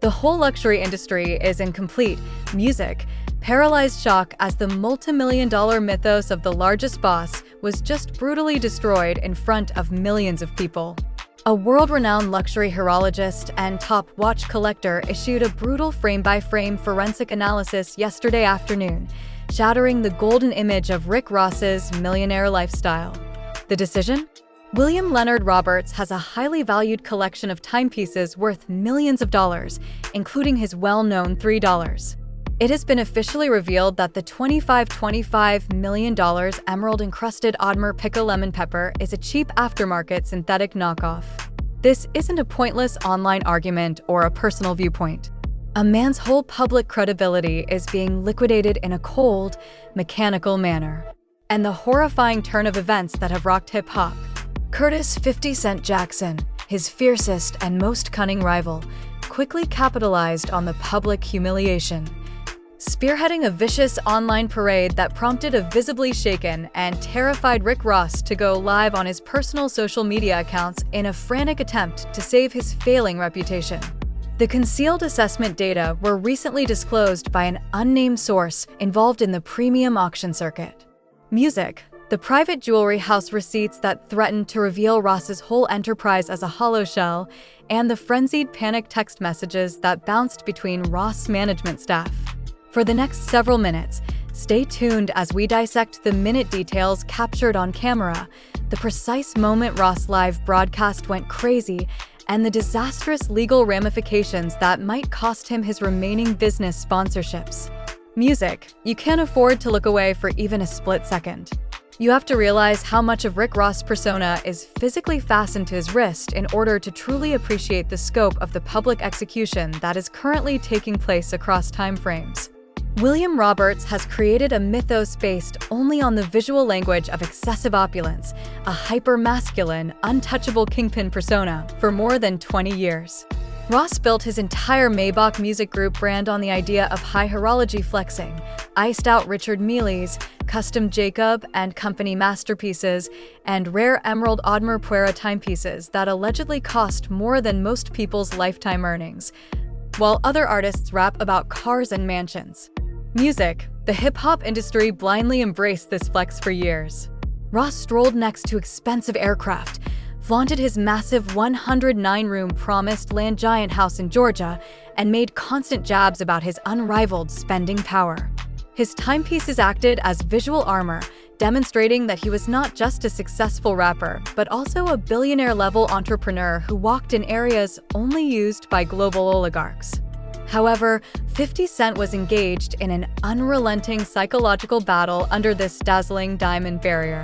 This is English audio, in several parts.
The whole luxury industry is in complete music, paralyzed shock as the multi-million-dollar mythos of the largest boss was just brutally destroyed in front of millions of people. A world-renowned luxury horologist and top watch collector issued a brutal frame-by-frame forensic analysis yesterday afternoon, shattering the golden image of Rick Ross's millionaire lifestyle. The decision? William Leonard Roberts has a highly valued collection of timepieces worth millions of dollars, including his well-known $3. It has been officially revealed that the $25 million emerald-encrusted Audemars Piguet Lemon Pepper is a cheap aftermarket synthetic knockoff. This isn't a pointless online argument or a personal viewpoint. A man's whole public credibility is being liquidated in a cold, mechanical manner. And the horrifying turn of events that have rocked hip-hop. Curtis 50 Cent Jackson, his fiercest and most cunning rival, quickly capitalized on the public humiliation, spearheading a vicious online parade that prompted a visibly shaken and terrified Rick Ross to go live on his personal social media accounts in a frantic attempt to save his failing reputation. The concealed assessment data were recently disclosed by an unnamed source involved in the premium auction circuit. Music, the private jewelry house receipts that threatened to reveal Ross's whole enterprise as a hollow shell, and the frenzied panic text messages that bounced between Ross management staff. For the next several minutes, stay tuned as we dissect the minute details captured on camera, the precise moment Ross' live broadcast went crazy, and the disastrous legal ramifications that might cost him his remaining business sponsorships. Music, you can't afford to look away for even a split second. You have to realize how much of Rick Ross' persona is physically fastened to his wrist in order to truly appreciate the scope of the public execution that is currently taking place across time frames. William Roberts has created a mythos based only on the visual language of excessive opulence, a hyper-masculine, untouchable kingpin persona, for more than 20 years. Ross built his entire Maybach Music Group brand on the idea of high horology flexing, iced-out Richard Mile's, custom Jacob and Company masterpieces, and rare emerald Audemars Piguet timepieces that allegedly cost more than most people's lifetime earnings, while other artists rap about cars and mansions. Music, the hip-hop industry blindly embraced this flex for years. Ross strolled next to expensive aircraft, flaunted his massive 109-room promised land giant house in Georgia, and made constant jabs about his unrivaled spending power. His timepieces acted as visual armor, demonstrating that he was not just a successful rapper, but also a billionaire-level entrepreneur who walked in areas only used by global oligarchs. However, 50 Cent was engaged in an unrelenting psychological battle under this dazzling diamond barrier.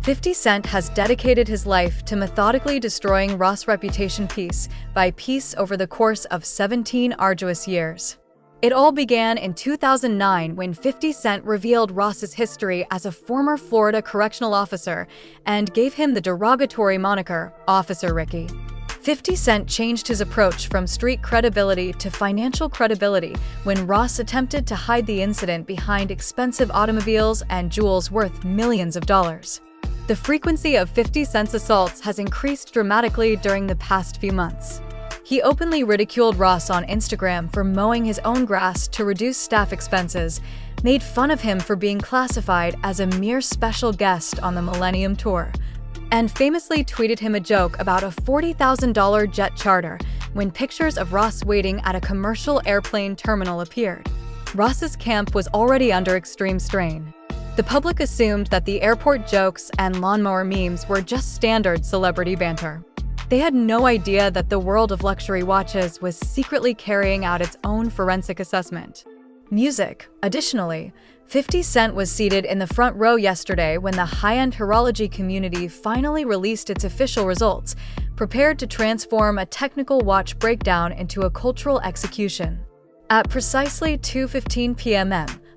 50 Cent has dedicated his life to methodically destroying Ross' reputation piece by piece over the course of 17 arduous years. It all began in 2009 when 50 Cent revealed Ross's history as a former Florida correctional officer and gave him the derogatory moniker, Officer Ricky. 50 Cent changed his approach from street credibility to financial credibility when Ross attempted to hide the incident behind expensive automobiles and jewels worth millions of dollars. The frequency of 50 Cent's assaults has increased dramatically during the past few months. He openly ridiculed Ross on Instagram for mowing his own grass to reduce staff expenses, made fun of him for being classified as a mere special guest on the Millennium Tour, and famously tweeted him a joke about a $40,000 jet charter when pictures of Ross waiting at a commercial airplane terminal appeared. Ross's camp was already under extreme strain. The public assumed that the airport jokes and lawnmower memes were just standard celebrity banter. They had no idea that the world of luxury watches was secretly carrying out its own forensic assessment. Music, additionally, 50 Cent was seated in the front row yesterday when the high-end horology community finally released its official results, prepared to transform a technical watch breakdown into a cultural execution. At precisely 2:15 p.m.,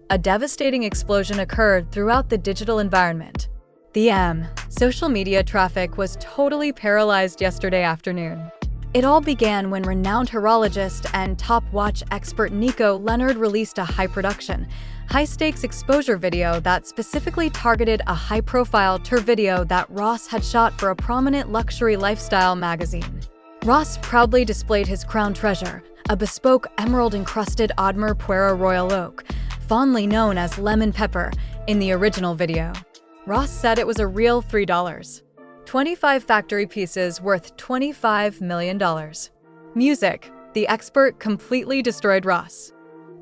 a devastating explosion occurred throughout the digital environment. The social media traffic was totally paralyzed yesterday afternoon. It all began when renowned horologist and top watch expert Nico Leonard released a high-production, high-stakes exposure video that specifically targeted a high-profile tour video that Ross had shot for a prominent luxury lifestyle magazine. Ross proudly displayed his crown treasure, a bespoke emerald-encrusted Audemars Piguet Royal Oak, fondly known as lemon pepper in the original video. Ross said it was a real $3. 25 factory pieces worth $25 million. Music. The expert completely destroyed Ross.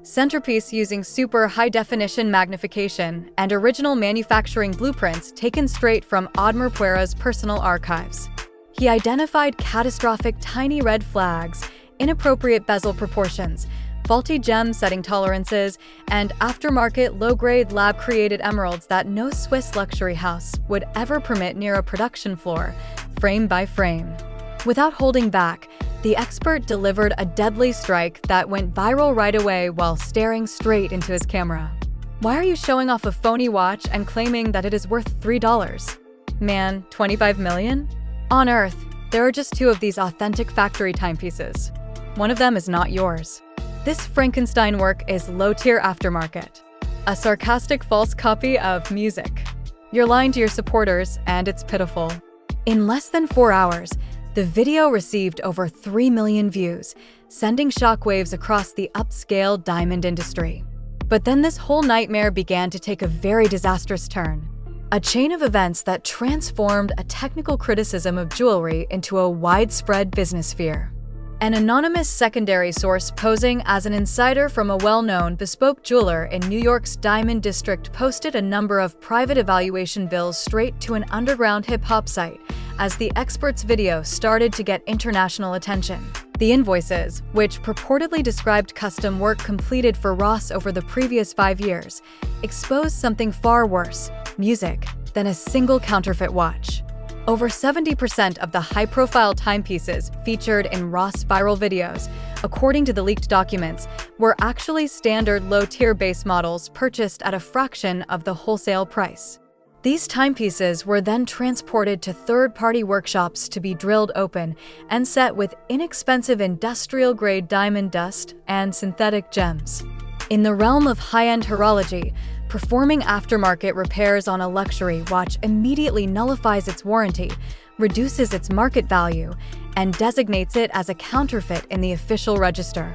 Centerpiece using super high-definition magnification and original manufacturing blueprints taken straight from Audemars Piguet's personal archives. He identified catastrophic tiny red flags, inappropriate bezel proportions, faulty gem setting tolerances, and aftermarket low-grade lab-created emeralds that no Swiss luxury house would ever permit near a production floor, frame by frame. Without holding back, the expert delivered a deadly strike that went viral right away while staring straight into his camera. Why are you showing off a phony watch and claiming that it is worth $3? Man, 25 million? On Earth, there are just 2 of these authentic factory timepieces. One of them is not yours. This Frankenstein work is low-tier aftermarket. A sarcastic false copy of music. You're lying to your supporters, and it's pitiful. In less than 4 hours, the video received over 3 million views, sending shockwaves across the upscale diamond industry. But then this whole nightmare began to take a very disastrous turn. A chain of events that transformed a technical criticism of jewelry into a widespread business fear. An anonymous secondary source posing as an insider from a well-known bespoke jeweler in New York's Diamond District posted a number of private evaluation bills straight to an underground hip-hop site as the expert's video started to get international attention. The invoices, which purportedly described custom work completed for Ross over the previous 5 years, exposed something far worse, music, than a single counterfeit watch. Over 70% of the high-profile timepieces featured in Ross' viral videos, according to the leaked documents, were actually standard low-tier base models purchased at a fraction of the wholesale price. These timepieces were then transported to third-party workshops to be drilled open and set with inexpensive industrial-grade diamond dust and synthetic gems. In the realm of high-end horology, performing aftermarket repairs on a luxury watch immediately nullifies its warranty, reduces its market value, and designates it as a counterfeit in the official register.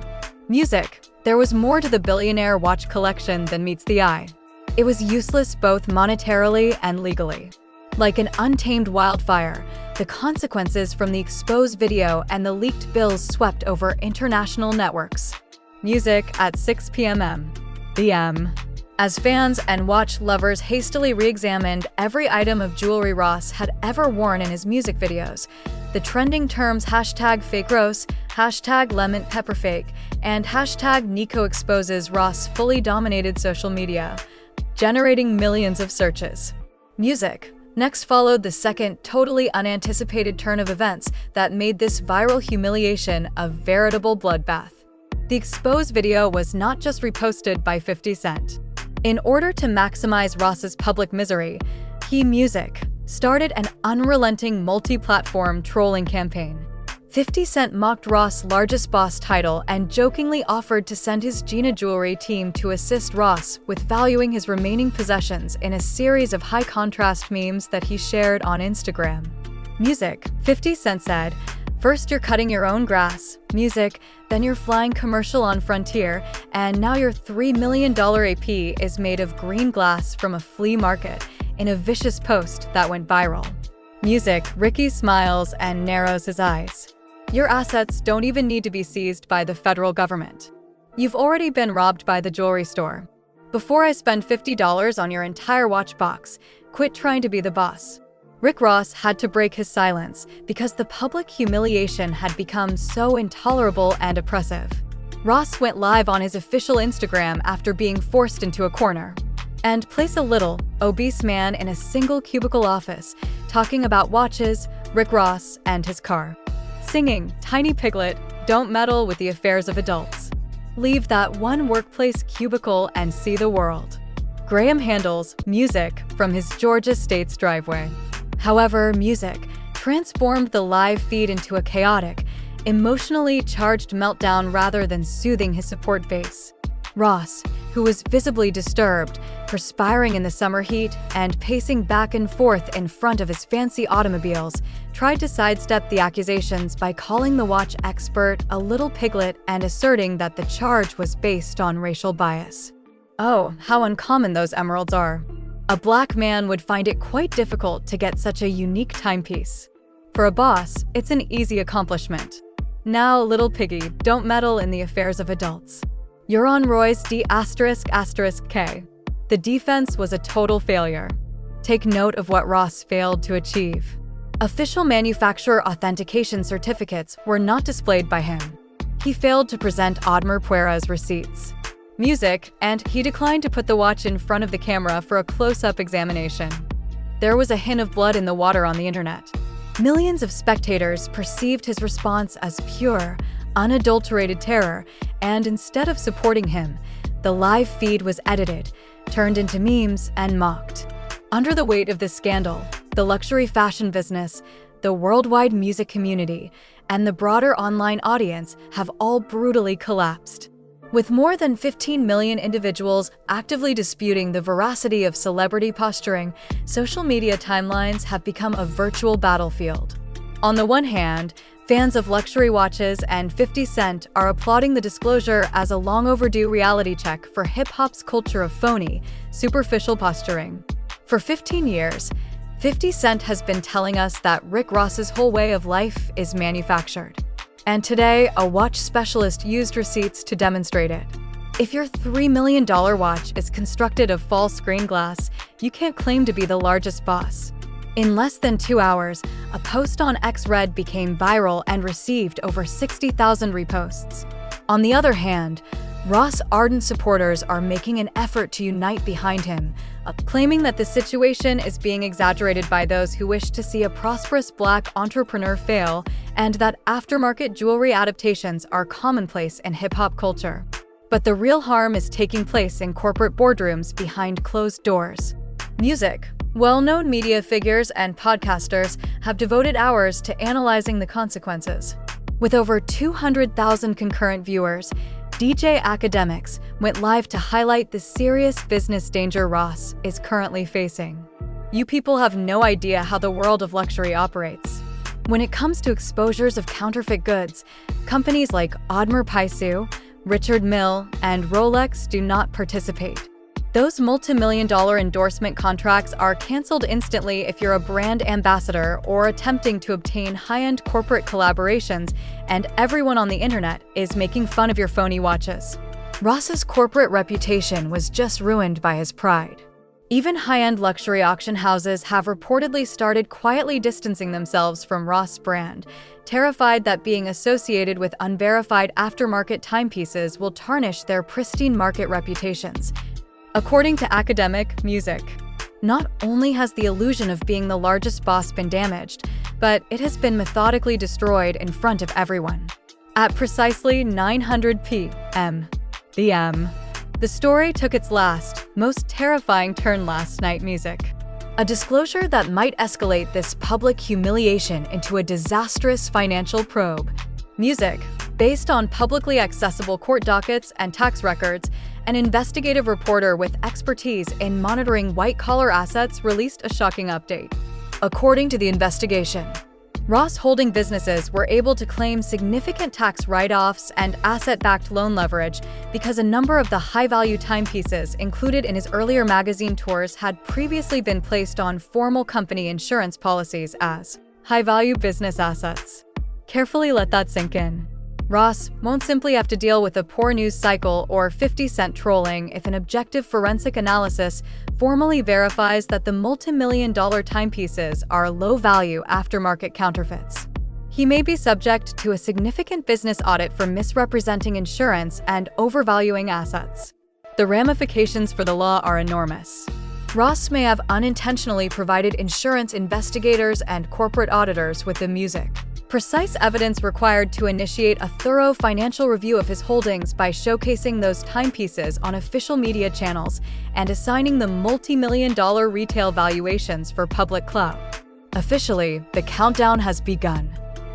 Music. There was more to the billionaire watch collection than meets the eye. It was useless both monetarily and legally. Like an untamed wildfire, the consequences from the exposed video and the leaked bills swept over international networks. Music at 6 p.m. PM. As fans and watch lovers hastily re-examined every item of jewelry Ross had ever worn in his music videos, the trending terms #FakeRoss, #LemonPepperFake, and #NicoExposes Ross fully dominated social media, generating millions of searches. Music. Next followed the second totally unanticipated turn of events that made this viral humiliation a veritable bloodbath. The exposed video was not just reposted by 50 Cent. In order to maximize Ross's public misery, Music started an unrelenting multi-platform trolling campaign. 50 Cent mocked Ross' largest boss title and jokingly offered to send his Gina Jewelry team to assist Ross with valuing his remaining possessions in a series of high-contrast memes that he shared on Instagram. Music. 50 Cent said, "First you're cutting your own grass, music, then you're flying commercial on Frontier, and now your $3 million AP is made of green glass from a flea market," in a vicious post that went viral. Music. Ricky smiles and narrows his eyes. Your assets don't even need to be seized by the federal government. You've already been robbed by the jewelry store. Before I spend $50 on your entire watch box, quit trying to be the boss. Rick Ross had to break his silence because the public humiliation had become so intolerable and oppressive. Ross went live on his official Instagram after being forced into a corner. And place a little, obese man in a single cubicle office, talking about watches, Rick Ross, and his car. Singing, "Tiny Piglet, don't meddle with the affairs of adults. Leave that one workplace cubicle and see the world." Graham handles music from his Georgia State's driveway. However, music transformed the live feed into a chaotic, emotionally charged meltdown rather than soothing his support base. Ross, who was visibly disturbed, perspiring in the summer heat, and pacing back and forth in front of his fancy automobiles, tried to sidestep the accusations by calling the watch expert a little piglet and asserting that the charge was based on racial bias. Oh, how uncommon those emeralds are. A black man would find it quite difficult to get such a unique timepiece. For a boss, it's an easy accomplishment. Now, little piggy, don't meddle in the affairs of adults. You're on Roy's D***K. The defense was a total failure. Take note of what Ross failed to achieve. Official manufacturer authentication certificates were not displayed by him. He failed to present Audemars Piguet's receipts. Music, and he declined to put the watch in front of the camera for a close-up examination. There was a hint of blood in the water on the internet. Millions of spectators perceived his response as pure, unadulterated terror, and instead of supporting him, the live feed was edited, turned into memes, and mocked. Under the weight of this scandal, the luxury fashion business, the worldwide music community, and the broader online audience have all brutally collapsed. With more than 15 million individuals actively disputing the veracity of celebrity posturing, social media timelines have become a virtual battlefield. On the one hand, fans of luxury watches and 50 Cent are applauding the disclosure as a long overdue reality check for hip-hop's culture of phony, superficial posturing. For 15 years, 50 Cent has been telling us that Rick Ross's whole way of life is manufactured. And today, a watch specialist used receipts to demonstrate it. If your $3 million watch is constructed of false green glass, you can't claim to be the largest boss. In less than 2 hours, a post on X-Red became viral and received over 60,000 reposts. On the other hand, Ross' ardent supporters are making an effort to unite behind him, claiming that the situation is being exaggerated by those who wish to see a prosperous black entrepreneur fail and that aftermarket jewelry adaptations are commonplace in hip-hop culture. But the real harm is taking place in corporate boardrooms behind closed doors. Music. Well-known media figures and podcasters have devoted hours to analyzing the consequences. With over 200,000 concurrent viewers, DJ Academics went live to highlight the serious business danger Ross is currently facing. You people have no idea how the world of luxury operates. When it comes to exposures of counterfeit goods, companies like Audemars Piguet, Richard Mille, and Rolex do not participate. Those multi-million-dollar endorsement contracts are canceled instantly if you're a brand ambassador or attempting to obtain high-end corporate collaborations, and everyone on the internet is making fun of your phony watches. Ross's corporate reputation was just ruined by his pride. Even high-end luxury auction houses have reportedly started quietly distancing themselves from Ross' brand, terrified that being associated with unverified aftermarket timepieces will tarnish their pristine market reputations. According to Academic Music, not only has the illusion of being the largest boss been damaged, but it has been methodically destroyed in front of everyone. At precisely 900 p.m. the story took its last, most terrifying turn last night. Music. A disclosure that might escalate this public humiliation into a disastrous financial probe. Music. Based on publicly accessible court dockets and tax records, an investigative reporter with expertise in monitoring white-collar assets released a shocking update. According to the investigation, Ross holding businesses were able to claim significant tax write-offs and asset-backed loan leverage because a number of the high-value timepieces included in his earlier magazine tours had previously been placed on formal company insurance policies as high-value business assets. Carefully let that sink in. Ross won't simply have to deal with a poor news cycle or 50 Cent trolling if an objective forensic analysis formally verifies that the multi-million-dollar timepieces are low-value aftermarket counterfeits. He may be subject to a significant business audit for misrepresenting insurance and overvaluing assets. The ramifications for the law are enormous. Ross may have unintentionally provided insurance investigators and corporate auditors with the music. Precise evidence required to initiate a thorough financial review of his holdings by showcasing those timepieces on official media channels and assigning them multi-million-dollar retail valuations for public clout. Officially, the countdown has begun.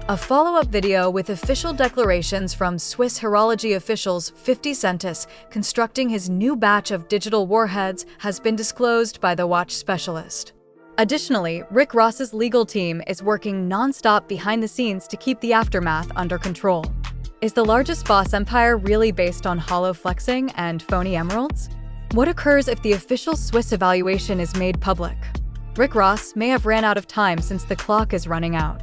A follow-up video with official declarations from Swiss horology officials 50 Centis constructing his new batch of digital warheads has been disclosed by the watch specialist. Additionally, Rick Ross's legal team is working non-stop behind the scenes to keep the aftermath under control. Is the largest boss empire really based on hollow flexing and phony emeralds? What occurs if the official Swiss evaluation is made public? Rick Ross may have ran out of time since the clock is running out.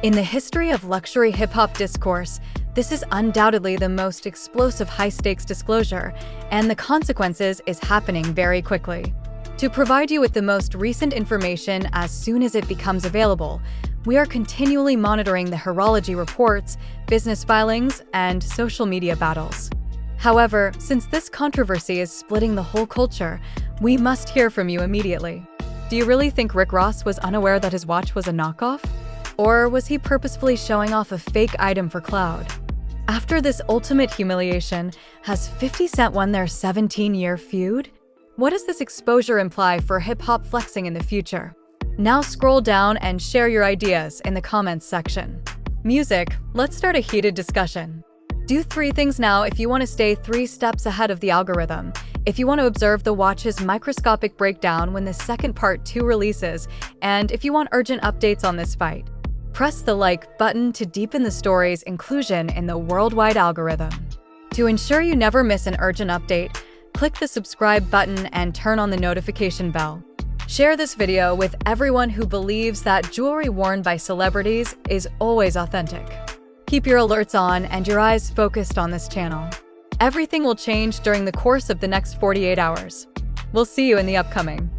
In the history of luxury hip-hop discourse, this is undoubtedly the most explosive high-stakes disclosure, and the consequences is happening very quickly. To provide you with the most recent information as soon as it becomes available, we are continually monitoring the horology reports, business filings, and social media battles. However, since this controversy is splitting the whole culture, we must hear from you immediately. Do you really think Rick Ross was unaware that his watch was a knockoff? Or was he purposefully showing off a fake item for clout? After this ultimate humiliation, has 50 Cent won their 17-year feud? What does this exposure imply for hip-hop flexing in the future? Now scroll down and share your ideas in the comments section. Music, let's start a heated discussion. Do 3 things now if you want to stay 3 steps ahead of the algorithm. If you want to observe the watch's microscopic breakdown when the second part 2 releases, and if you want urgent updates on this fight. Press the like button to deepen the story's inclusion in the worldwide algorithm. To ensure you never miss an urgent update, click the subscribe button and turn on the notification bell. Share this video with everyone who believes that jewelry worn by celebrities is always authentic. Keep your alerts on and your eyes focused on this channel. Everything will change during the course of the next 48 hours. We'll see you in the upcoming.